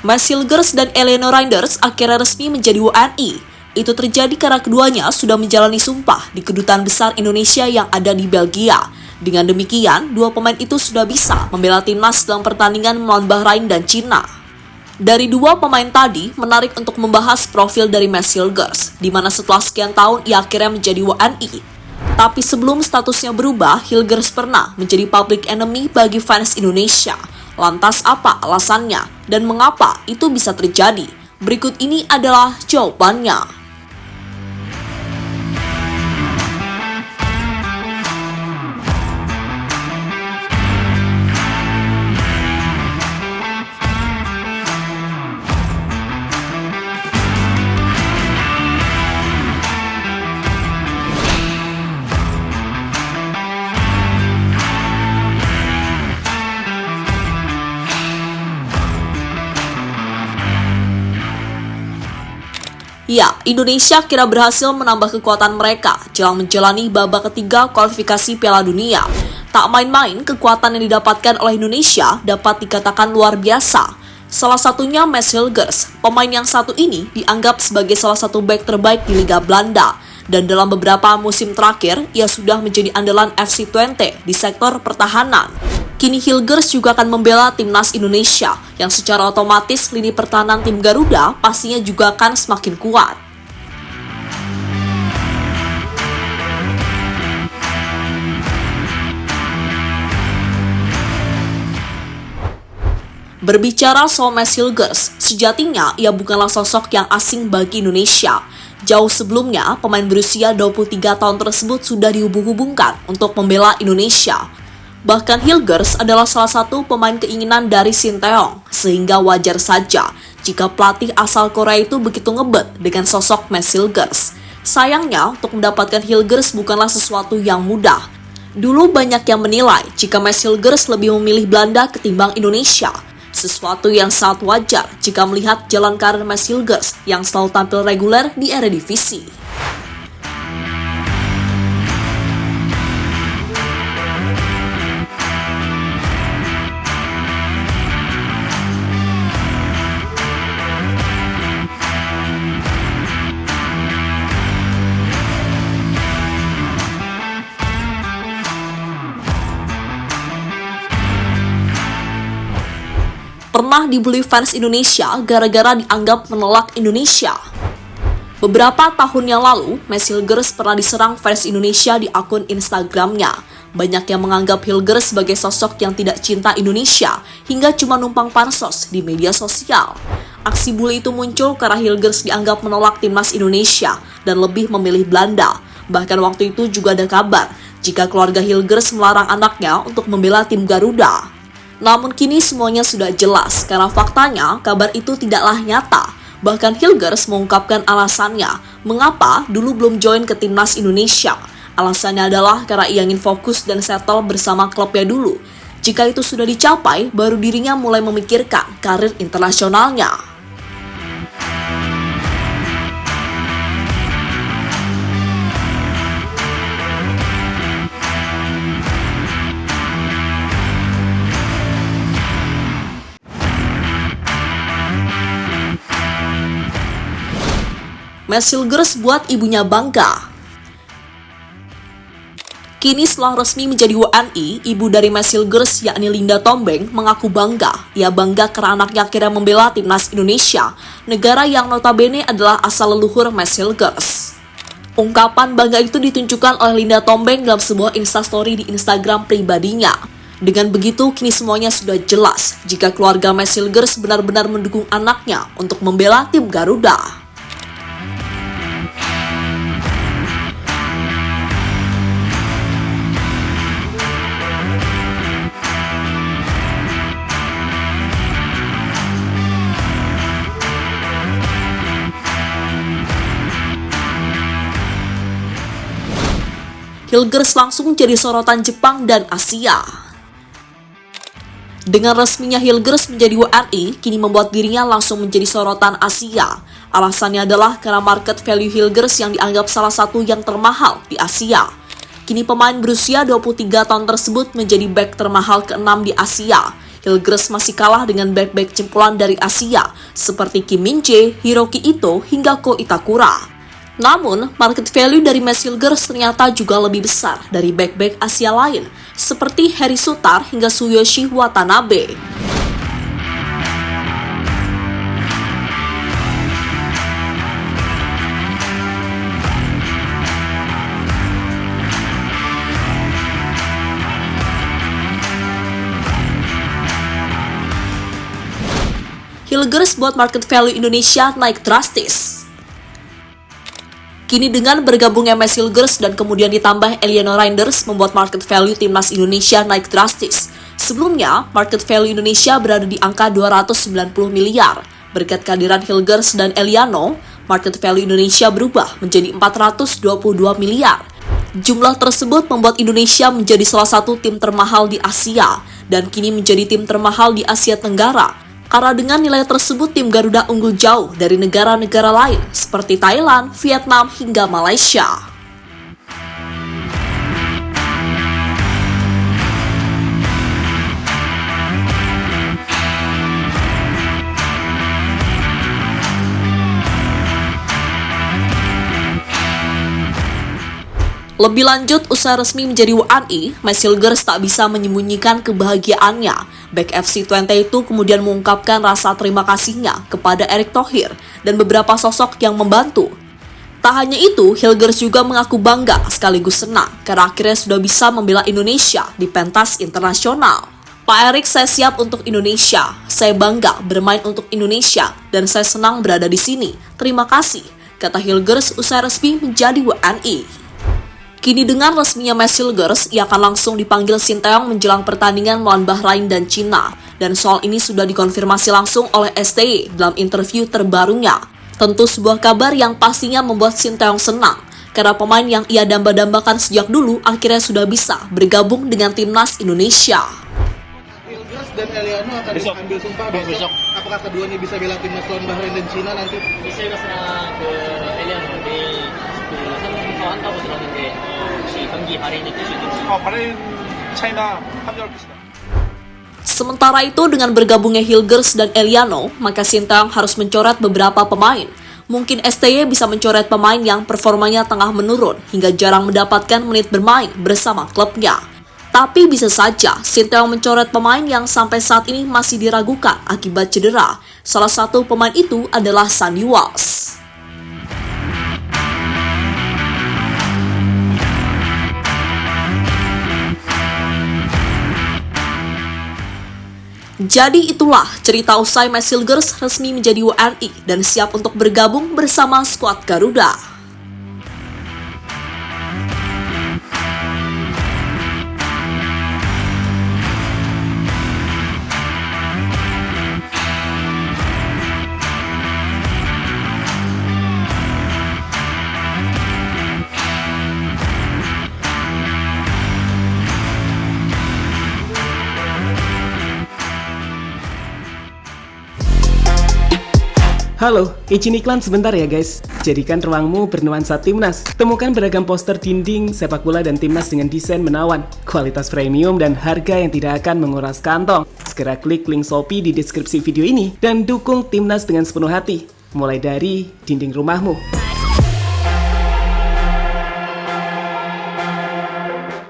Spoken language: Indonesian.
Mads Hilgers dan Eleanor Reinders akhirnya resmi menjadi WNI. Itu terjadi karena keduanya sudah menjalani sumpah di Kedutaan Besar Indonesia yang ada di Belgia. Dengan demikian, dua pemain itu sudah bisa membela timnas dalam pertandingan melawan Bahrain dan Cina. Dari dua pemain tadi, menarik untuk membahas profil dari Mads Hilgers, di mana setelah sekian tahun ia akhirnya menjadi WNI. Tapi sebelum statusnya berubah, Hilgers pernah menjadi public enemy bagi fans Indonesia. Lantas apa alasannya dan mengapa itu bisa terjadi? Berikut ini adalah jawabannya. Ya, Indonesia kira berhasil menambah kekuatan mereka jelang menjalani babak ketiga kualifikasi Piala Dunia. Tak main-main, kekuatan yang didapatkan oleh Indonesia dapat dikatakan luar biasa. Salah satunya Mads Hilgers. Pemain yang satu ini dianggap sebagai salah satu bek terbaik di Liga Belanda. Dan dalam beberapa musim terakhir, ia sudah menjadi andalan FC Twente di sektor pertahanan. Kini Hilgers juga akan membela timnas Indonesia, yang secara otomatis lini pertahanan tim Garuda pastinya juga akan semakin kuat. Berbicara soal Mads Hilgers, sejatinya ia bukanlah sosok yang asing bagi Indonesia. Jauh sebelumnya, pemain berusia 23 tahun tersebut sudah dihubung-hubungkan untuk membela Indonesia. Bahkan Hilgers adalah salah satu pemain keinginan dari Sinteyong, sehingga wajar saja jika pelatih asal Korea itu begitu ngebet dengan sosok Mads Hilgers. Sayangnya, untuk mendapatkan Hilgers bukanlah sesuatu yang mudah. Dulu banyak yang menilai jika Mads Hilgers lebih memilih Belanda ketimbang Indonesia. Sesuatu yang sangat wajar jika melihat jalan karir Mads Hilgers yang selalu tampil reguler di Eredivisie. Pernah dibully fans Indonesia gara-gara dianggap menolak Indonesia. Beberapa tahun yang lalu, Mads Hilgers pernah diserang fans Indonesia di akun Instagramnya. Banyak yang menganggap Hilgers sebagai sosok yang tidak cinta Indonesia, hingga cuma numpang pansos di media sosial. Aksi bully itu muncul karena Hilgers dianggap menolak timnas Indonesia dan lebih memilih Belanda. Bahkan waktu itu juga ada kabar jika keluarga Hilgers melarang anaknya untuk membela tim Garuda. Namun kini semuanya sudah jelas karena faktanya kabar itu tidaklah nyata. Bahkan Hilgers mengungkapkan alasannya mengapa dulu belum join ke timnas Indonesia. Alasannya adalah karena ia ingin fokus dan settle bersama klubnya dulu. Jika itu sudah dicapai, baru dirinya mulai memikirkan karir internasionalnya. Mads Hilgers buat ibunya bangga. Kini setelah resmi menjadi WNI, ibu dari Mads Hilgers yakni Linda Tombeng mengaku bangga. Ia bangga karena anaknya akhirnya membela timnas Indonesia, negara yang notabene adalah asal leluhur Mads Hilgers. Ungkapan bangga itu ditunjukkan oleh Linda Tombeng dalam sebuah instastory di Instagram pribadinya. Dengan begitu, kini semuanya sudah jelas jika keluarga Mads Hilgers benar-benar mendukung anaknya untuk membela tim Garuda. Hilgers langsung jadi sorotan Jepang dan Asia. Dengan resminya Hilgers menjadi WNI, kini membuat dirinya langsung menjadi sorotan Asia. Alasannya adalah karena market value Hilgers yang dianggap salah satu yang termahal di Asia. Kini pemain berusia 23 tahun tersebut menjadi bek termahal ke-6 di Asia. Hillgers masih kalah dengan bek-bek jempolan dari Asia seperti Kim Min-jae, Hiroki Ito, hingga Ko Itakura. Namun, market value dari Max Hillgers ternyata juga lebih besar dari bek-bek Asia lain seperti Harry Sutar hingga Tsuyoshi Watanabe. Hillgers buat market value Indonesia naik drastis. Kini dengan bergabungnya Max Hillgers dan kemudian ditambah Eliano Reinders membuat market value timnas Indonesia naik drastis. Sebelumnya, market value Indonesia berada di angka 290 miliar. Berkat kehadiran Hillgers dan Eliano, market value Indonesia berubah menjadi 422 miliar. Jumlah tersebut membuat Indonesia menjadi salah satu tim termahal di Asia dan kini menjadi tim termahal di Asia Tenggara. Karena dengan nilai tersebut tim Garuda unggul jauh dari negara-negara lain seperti Thailand, Vietnam, hingga Malaysia. Lebih lanjut, usai resmi menjadi WNI, Max Hillgers tak bisa menyembunyikan kebahagiaannya. Bek FC20 itu kemudian mengungkapkan rasa terima kasihnya kepada Erick Thohir dan beberapa sosok yang membantu. Tak hanya itu, Hillgers juga mengaku bangga sekaligus senang karena akhirnya sudah bisa membela Indonesia di pentas internasional. Pak Erick, saya siap untuk Indonesia. Saya bangga bermain untuk Indonesia dan saya senang berada di sini. Terima kasih, kata Hillgers usai resmi menjadi WNI. Kini dengan resminya Max Hillgers, ia akan langsung dipanggil Sinteyong menjelang pertandingan melawan Bahrain dan Cina. Dan soal ini sudah dikonfirmasi langsung oleh STY dalam interview terbarunya. Tentu sebuah kabar yang pastinya membuat Sinteyong senang, karena pemain yang ia damba-dambakan sejak dulu akhirnya sudah bisa bergabung dengan timnas Indonesia. Hillgers dan Eliano akan diambil sumpah besok. Apakah keduanya bisa bela timnas lawan Bahrain dan Cina nanti? bisa serah ke Eliano di kawan tahu selanjutnya si Penggi hari ini Bahrain, China 합류하겠습니다. Sementara itu, dengan bergabungnya Hillgers dan Eliano, maka Sinteyong harus mencoret beberapa pemain. Mungkin STY bisa mencoret pemain yang performanya tengah menurun hingga jarang mendapatkan menit bermain bersama klubnya. Tapi bisa saja Sinteyong mencoret pemain yang sampai saat ini masih diragukan akibat cedera. Salah satu pemain itu adalah Sandy Walsh. Jadi itulah cerita usai Max Hillgers resmi menjadi WNI dan siap untuk bergabung bersama skuad Garuda. Halo, izin iklan sebentar ya guys. Jadikan ruangmu bernuansa timnas. Temukan beragam poster dinding, sepak bola dan timnas dengan desain menawan, kualitas premium dan harga yang tidak akan menguras kantong. Segera klik link Shopee di deskripsi video ini dan dukung timnas dengan sepenuh hati. Mulai dari dinding rumahmu.